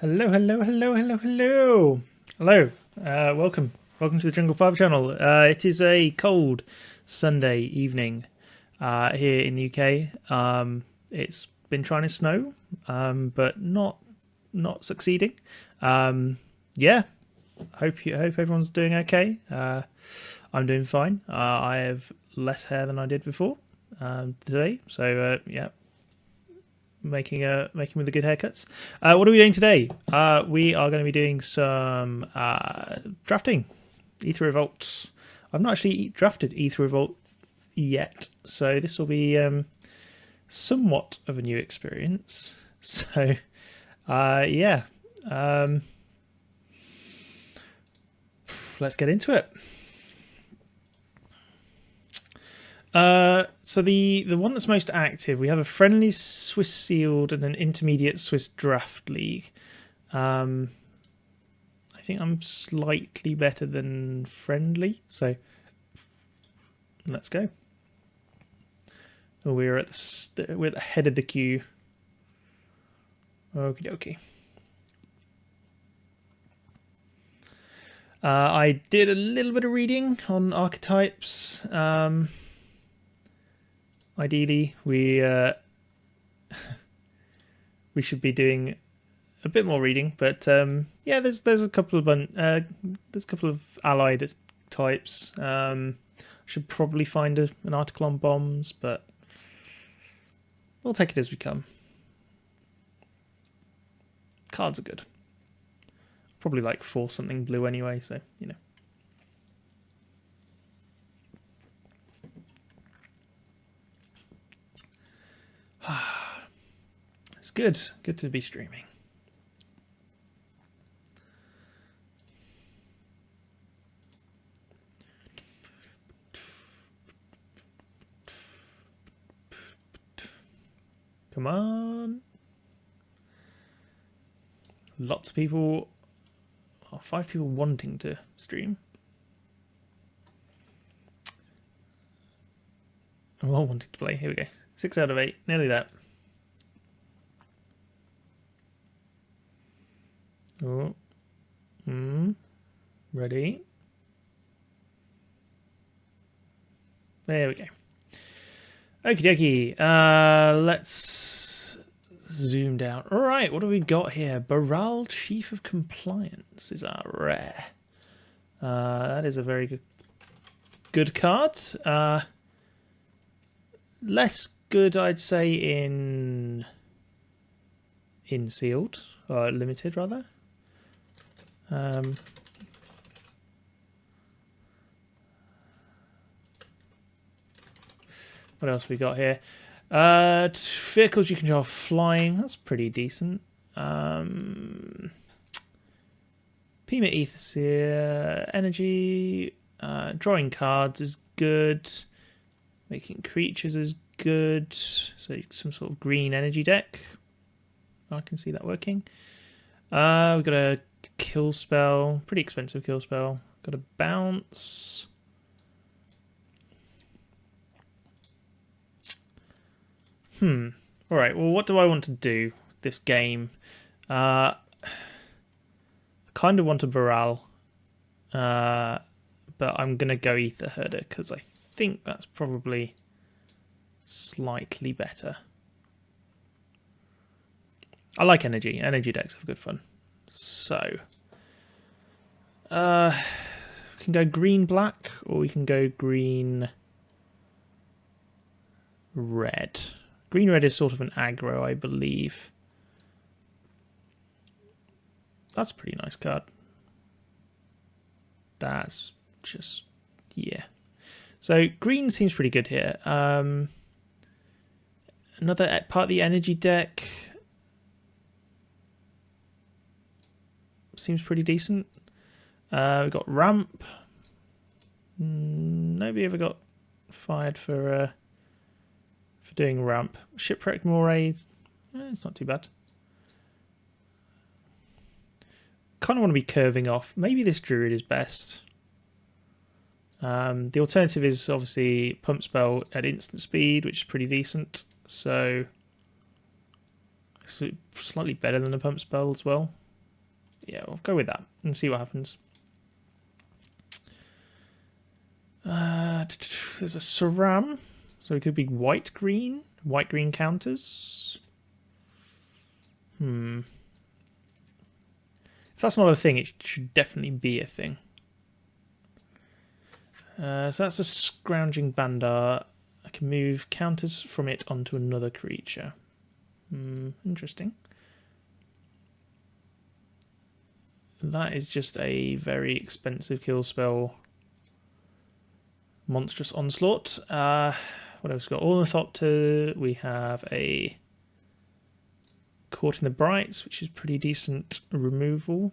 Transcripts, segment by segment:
Hello, hello, hello, hello, hello. Hello. Welcome to the Jungle 5 channel. It is a cold Sunday evening here in the UK. It's been trying to snow, but not succeeding. Yeah, hope everyone's doing okay. I'm doing fine. I have less hair than I did before today, so yeah, making with the good haircuts. What are we doing today? We are going to be doing some drafting. Aether Revolt. I've not actually drafted Aether Revolt yet, so this will be somewhat of a new experience. So, yeah, um, let's get into it. So the one that's most active, we have a friendly Swiss sealed and an intermediate Swiss draft league. I think I'm slightly better than friendly, so let's go. Oh, we're at the head of the queue. Okie dokie. I did a little bit of reading on archetypes. Ideally, we should be doing a bit more reading, but yeah, there's a couple of allied types. Should probably find an article on bombs, but we'll take it as we come. Cards are good. Probably like force something blue anyway, so you know. It's good to be streaming. Come on. Lots of people, 5 people wanting to stream. All wanting to play. Here we go. 6 out of 8. Nearly that. Oh. Ready. There we go. Okie dokie. Let's zoom down. All right, what have we got here? Baral, Chief of Compliance is our rare. That is a very good card. Less good, I'd say, in sealed or limited rather. What else we got here? Vehicles you control flying. That's pretty decent. Pima Ether Energy. Drawing cards is good. Making creatures is good. So some sort of green energy deck. I can see that working. We've got a kill spell. Pretty expensive kill spell. Got a bounce. Alright, well, what do I want to do this game? I kind of want a Baral. But I'm going to go Aether Herder because I think that's probably slightly better. I like energy. Energy decks have good fun. So, we can go green-black or we can go green-red. Green-red is sort of an aggro, I believe. That's a pretty nice card. That's just, yeah. So green seems pretty good here. Another part of the energy deck seems pretty decent. We've got ramp. Nobody ever got fired for doing ramp. Shipwreck Moray, it's not too bad. Kind of want to be curving off. Maybe this druid is best. The alternative is obviously pump spell at instant speed, which is pretty decent. So it's slightly better than a pump spell as well. Yeah, we'll go with that and see what happens. There's a Saram, so it could be white-green. White-green counters. If that's not a thing, it should definitely be a thing. So that's a Scrounging Bandar. I can move counters from it onto another creature. Interesting. That is just a very expensive kill spell. Monstrous Onslaught. What else we got? Ornithopter. We have a Caught in the Brights, which is pretty decent removal.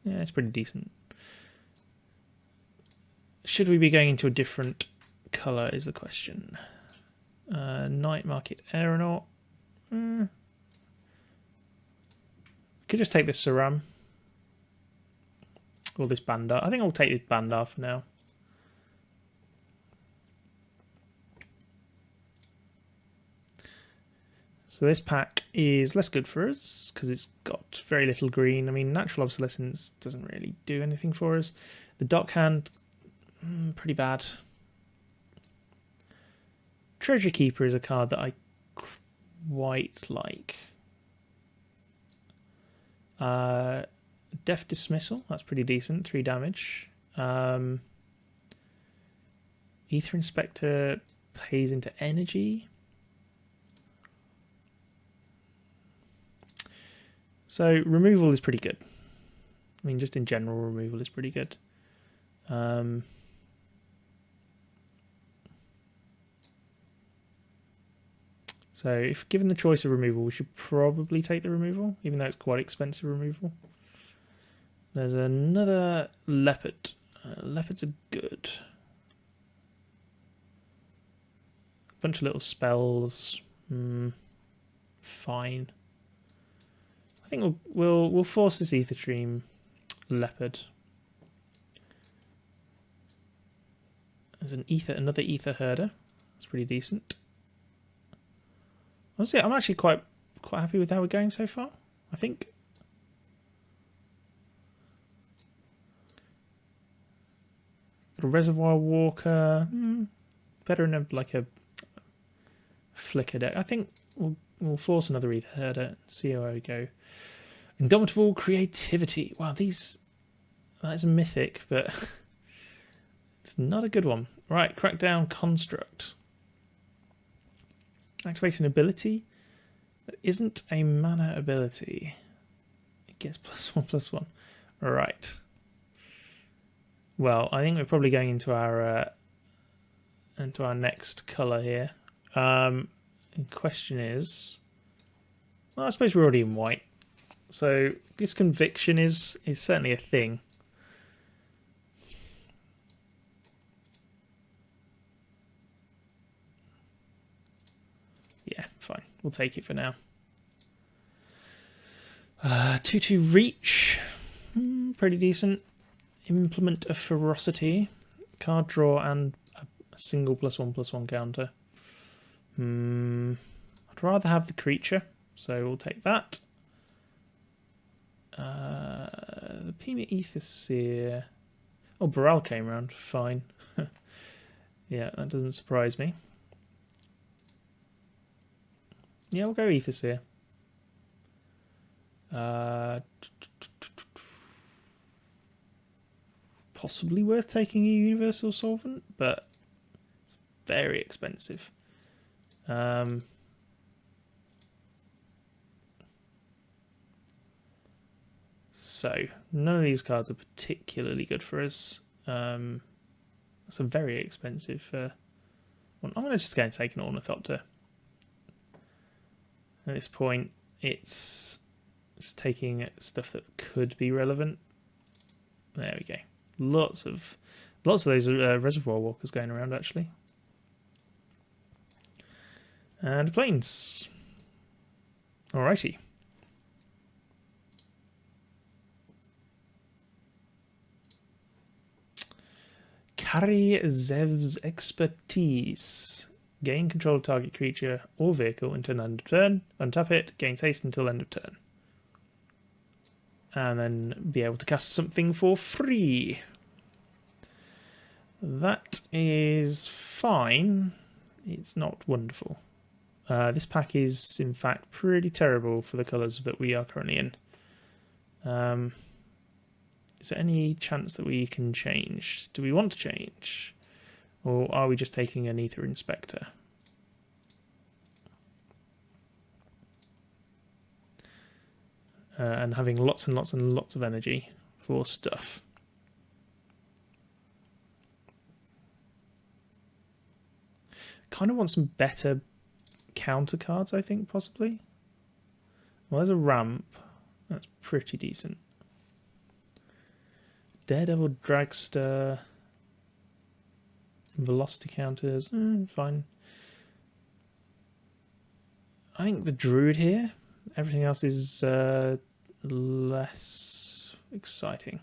Yeah, it's pretty decent. Should we be going into a different colour is the question. Night Market Aeronaut. Could just take this Saram. Or this Bandar. I think I'll take this Bandar for now. So this pack is less good for us because it's got very little green. I mean, Natural Obsolescence doesn't really do anything for us. The Dockhand, pretty bad. Treasure Keeper is a card that I quite like. Death Dismissal, that's pretty decent, 3 damage. Aether Inspector pays into energy. So removal is pretty good. I mean, just in general, removal is pretty good. So if given the choice of removal, we should probably take the removal, even though it's quite expensive removal. There's another Leopard. Leopards are good. A bunch of little spells. Fine. I think we'll force this Aether Stream Leopard. There's another Aether Herder. That's pretty decent. Honestly, I'm actually quite happy with how we're going so far. I think. Got a Reservoir Walker. Better in a Flicker deck. I think we'll force another Aether Herder and see how we go. Indomitable Creativity. Wow, that is a mythic, but it's not a good one. Right, Crackdown Construct. Activate an ability that isn't a mana ability. It gets +1/+1. Right. Well, I think we're probably going into our next colour here. The question is, well, I suppose we're already in white. So this Conviction is certainly a thing. Yeah, fine. We'll take it for now. 2/2 Reach. Pretty decent. Implement of Ferocity. Card draw and a single +1/+1 counter. I'd rather have the creature, so we'll take that. The Pima Aether Seer. Oh, Baral came around. Fine. Yeah, that doesn't surprise me. Yeah, we'll go Aether Seer. Possibly worth taking a Universal Solvent, but it's very expensive. So none of these cards are particularly good for us. That's a very expensive one. I'm going to just go and take an Ornithopter. At this point, it's just taking stuff that could be relevant. There we go. Lots of those Reservoir Walkers going around actually. And Plains. Alrighty. Carry Zev's Expertise. Gain control of target creature or vehicle until end of turn. Untap it. Gains haste until end of turn. and then be able to cast something for free. That is fine. It's not wonderful. This pack is, in fact, pretty terrible for the colours that we are currently in. Is there any chance that we can change? Do we want to change? Or are we just taking an Aether Inspector? And having lots and lots and lots of energy for stuff. Kind of want some better counter cards, I think, possibly. Well, there's a ramp. That's pretty decent. Daredevil, Dragster, velocity counters, fine. I think the Druid here. Everything else is less exciting.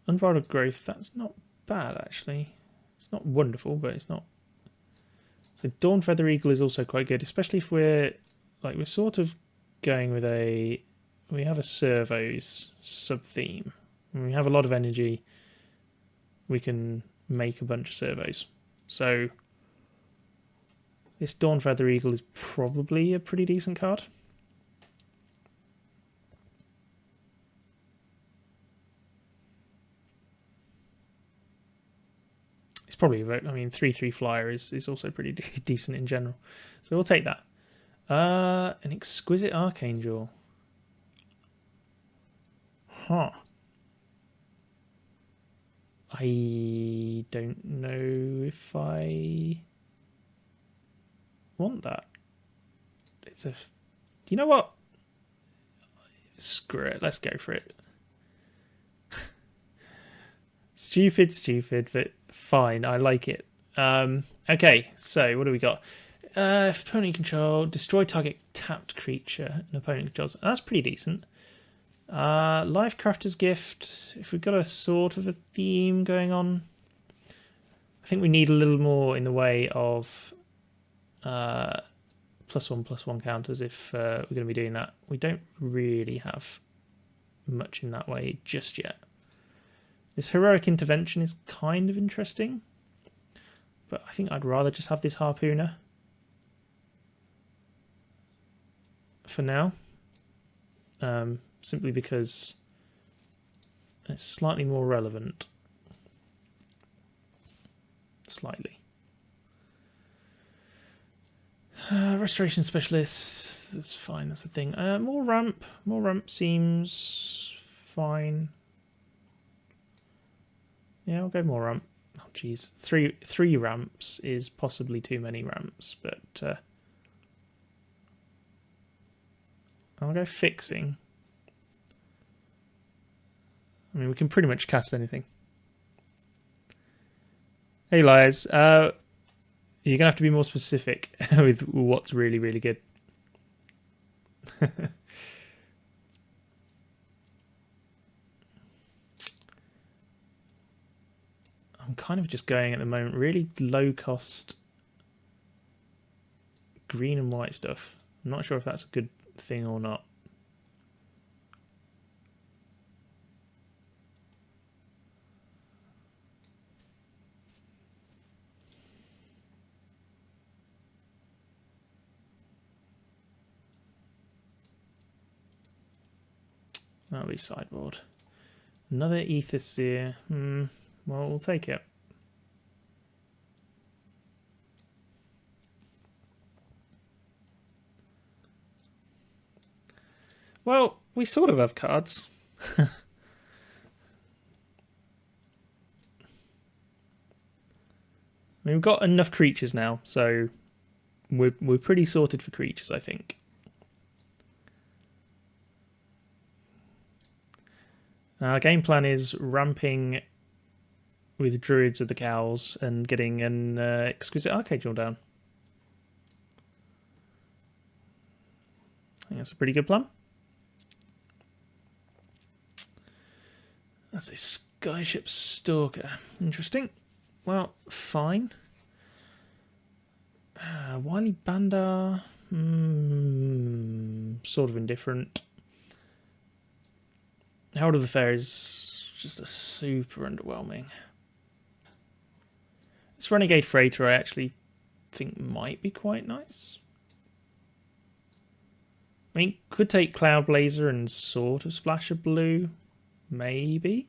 Unbridled Growth, that's not bad actually. It's not wonderful, but it's not. So Dawn Feather Eagle is also quite good, especially if we're sort of going with we have a servos sub theme. When we have a lot of energy, we can make a bunch of servos. So this Dawn Feather Eagle is probably a pretty decent card. It's probably, I mean, 3/3 flyer is also pretty decent in general. So we'll take that. An Exquisite Archangel. Huh. I don't know if I want that. It's a... Do you know what? Screw it. Let's go for it. Stupid, but fine. I like it. Okay, so what do we got? Opponent control, destroy target tapped creature an opponent controls. That's pretty decent. Life Crafter's Gift. If we've got a sort of a theme going on, I think we need a little more in the way of +1/+1 counters if we're going to be doing that. We don't really have much in that way just yet. This Heroic Intervention is kind of interesting, but I think I'd rather just have this Harpooner for now, simply because it's slightly more relevant. Slightly. Restoration Specialist, that's fine, that's the thing. More ramp seems fine. Yeah, I'll go more ramp. Oh, geez. Three ramps is possibly too many ramps, but I'll go fixing. I mean, we can pretty much cast anything. Hey, Liars. You're going to have to be more specific with what's really, really good. I'm kind of just going at the moment really low cost green and white stuff. I'm not sure if that's a good thing or not. That'll be sideboard. Another Aether Seer. Well, we'll take it. Well, we sort of have cards. We've got enough creatures now, so we're pretty sorted for creatures, I think. Our game plan is ramping with Druids of the Cows and getting an Exquisite Archangel down. I think that's a pretty good plan. That's a Skyship Stalker. Interesting. Well, fine. Wily Bandar. Sort of indifferent. Herald of the Fair is just a super underwhelming. This Renegade Freighter I actually think might be quite nice. I mean, could take Cloud Blazer and sort of splash a blue, maybe.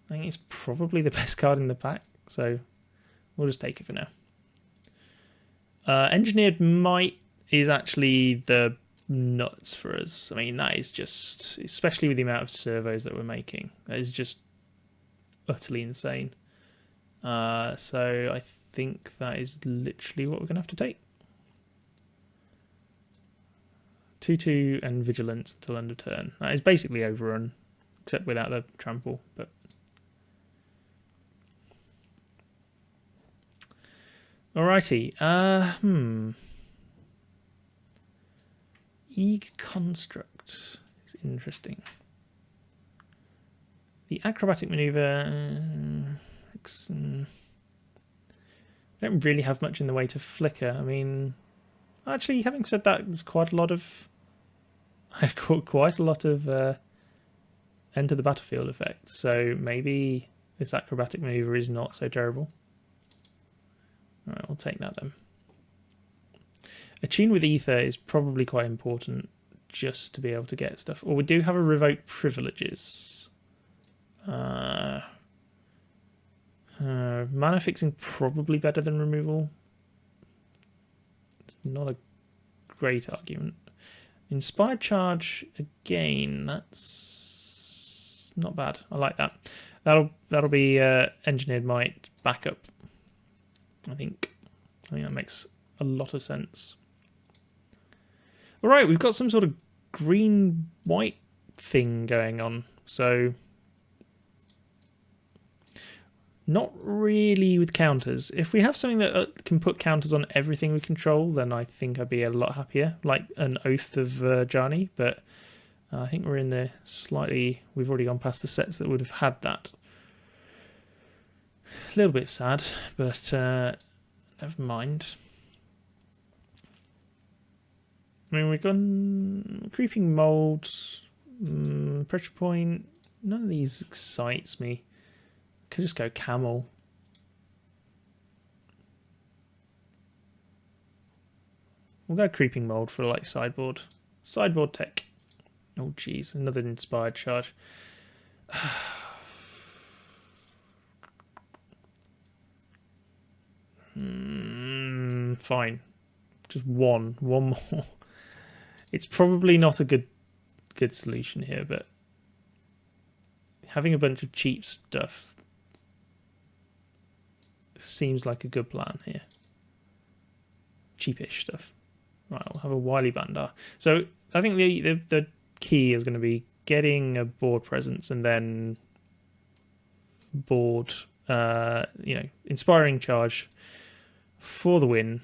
I think it's probably the best card in the pack, so we'll just take it for now. Engineered Might is actually the nuts for us. I mean, that is just, especially with the amount of servos that we're making, that is just utterly insane. So I think that is literally what we're going to have to take. 2/2 and Vigilance until end of turn. That is basically overrun, except without the trample. But alrighty. Eager Construct is interesting. The acrobatic maneuver. Don't really have much in the way to flicker. I mean, actually, having said that, there's quite a lot of. I've got quite a lot of enter the battlefield effects, so maybe this acrobatic maneuver is not so terrible. Alright, we'll take that then. Attune with Aether is probably quite important just to be able to get stuff. Or we do have a revoke privileges. Mana fixing probably better than removal. It's not a great argument. Inspired Charge again. That's not bad. I like that. That'll be Engineered Might backup. I think that makes a lot of sense. All right, we've got some sort of green-white thing going on. So not really with counters. If we have something that can put counters on everything we control, then I think I'd be a lot happier, like an Oath of Jani. But I think we're in the slightly... We've already gone past the sets that would have had that. A little bit sad, but never mind. I mean, we've gone Creeping Mold, Pressure Point. None of these excites me. Could just go Camel. We'll go Creeping Mold for like sideboard. Sideboard tech. Oh jeez, another Inspired Charge. Fine. Just one more. It's probably not a good solution here, but having a bunch of cheap stuff seems like a good plan here. Cheapish stuff. Right, we'll have a Wily Bandar. So I think the key is going to be getting a board presence and then board, Inspiring Charge for the win.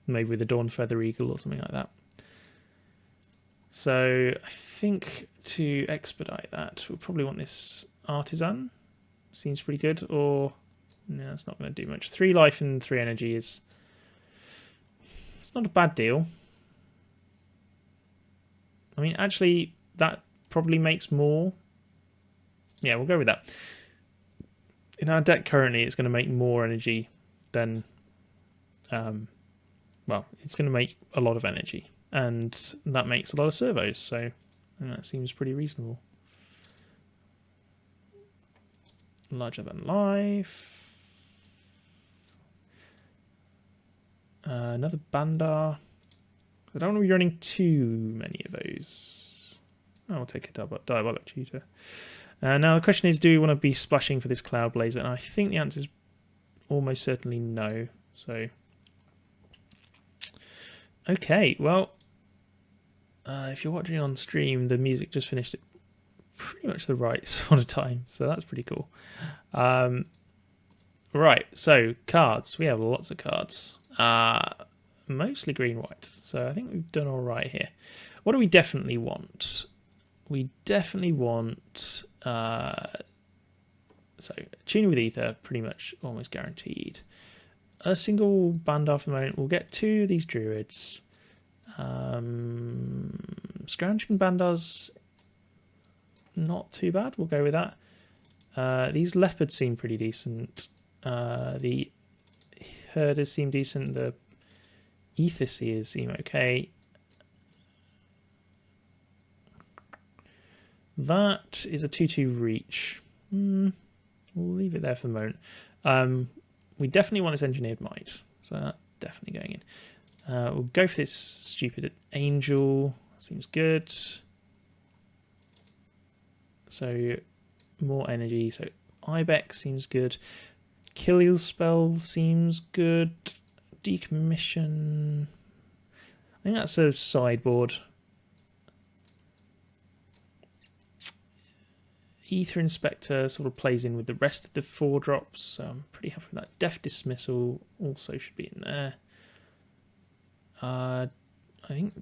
Maybe with a Dawn Feather Eagle or something like that. So I think to expedite that, we'll probably want this Artisan. Seems pretty good. Or no, it's not going to do much. 3 life and 3 energy is... It's not a bad deal. I mean, actually, that probably makes more. Yeah, we'll go with that. In our deck currently, it's going to make more energy than... well, it's going to make a lot of energy. And that makes a lot of servos, so that seems pretty reasonable. Larger than life. Another Bandar. I don't want to be running too many of those. I'll take a Diabolic Tutor. Now the question is, do we want to be splashing for this Cloud Blazer? And I think the answer is almost certainly no. So, okay, well, if you're watching on stream, the music just finished at pretty much the right sort of time, so that's pretty cool. Right, so cards. We have lots of cards. Mostly green-white, so I think we've done all right here. What do we definitely want? We definitely want So tune with Aether, pretty much almost guaranteed. A single Bandar for the moment. We'll get 2 of these Druids. Scrounging Bandars, not too bad. We'll go with that. These Leopards seem pretty decent. The Herders seem decent. The Aether Seers seem okay. That is a 2/2 reach. We'll leave it there for the moment. We definitely want this Engineered Might, so that's definitely going in. We'll go for this stupid Angel. Seems good. So more energy. So Ibex seems good. Kill spell seems good. Decommission. I think that's a sideboard. Aether Inspector sort of plays in with the rest of the 4-drops, so I'm pretty happy with that. Death Dismissal also should be in there. I think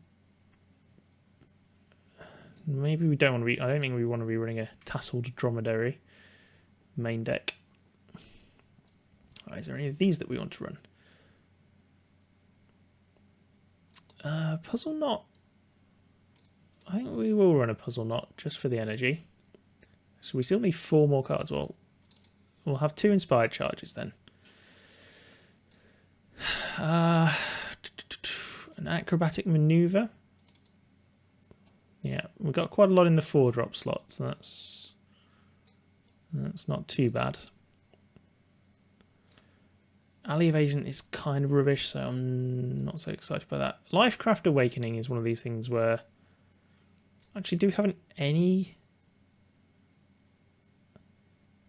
maybe we don't want to be. I don't think we want to be running a Tasseled Dromedary main deck. Is there any of these that we want to run? Puzzle Knot. I think we will run a Puzzle Knot just for the energy. So we still need 4 more cards. Well, we'll have 2 Inspired Charges then. An Acrobatic Maneuver. Yeah, we've got quite a lot in the 4-drop slot, so that's not too bad. Alley Evasion is kind of rubbish, so I'm not so excited by that. Lifecraft Awakening is one of these things where... Actually, do we have any...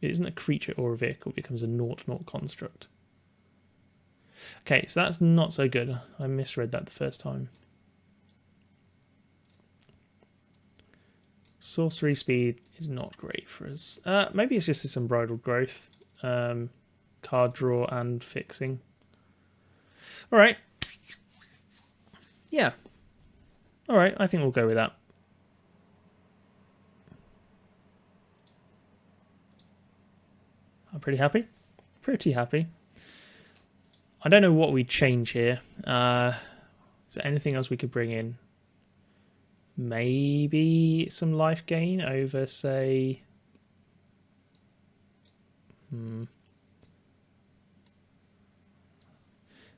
It isn't a creature or a vehicle, it becomes a 0/0 construct. Okay, so that's not so good. I misread that the first time. Sorcery speed is not great for us. Maybe it's just this Unbridled Growth. Card draw and fixing. Alright. Yeah. Alright, I think we'll go with that. I'm pretty happy. Pretty happy. I don't know what we'd change here. Is there anything else we could bring in? Maybe some life gain over, say...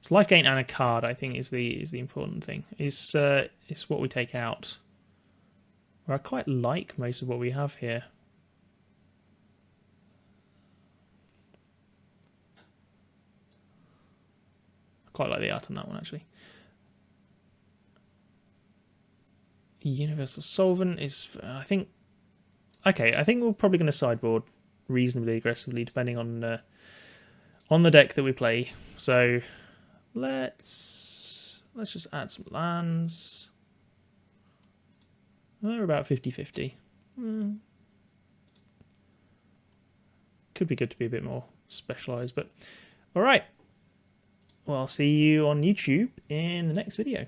It's life gain and a card, I think, is the important thing. It's what we take out. Where I quite like most of what we have here. Quite like the art on that one, actually. Universal Solvent is, I think... Okay, I think we're probably going to sideboard reasonably aggressively, depending on the deck that we play. So let's just add some lands. They're about 50-50. Could be good to be a bit more specialised, but... Alright. Well, I'll see you on YouTube in the next video.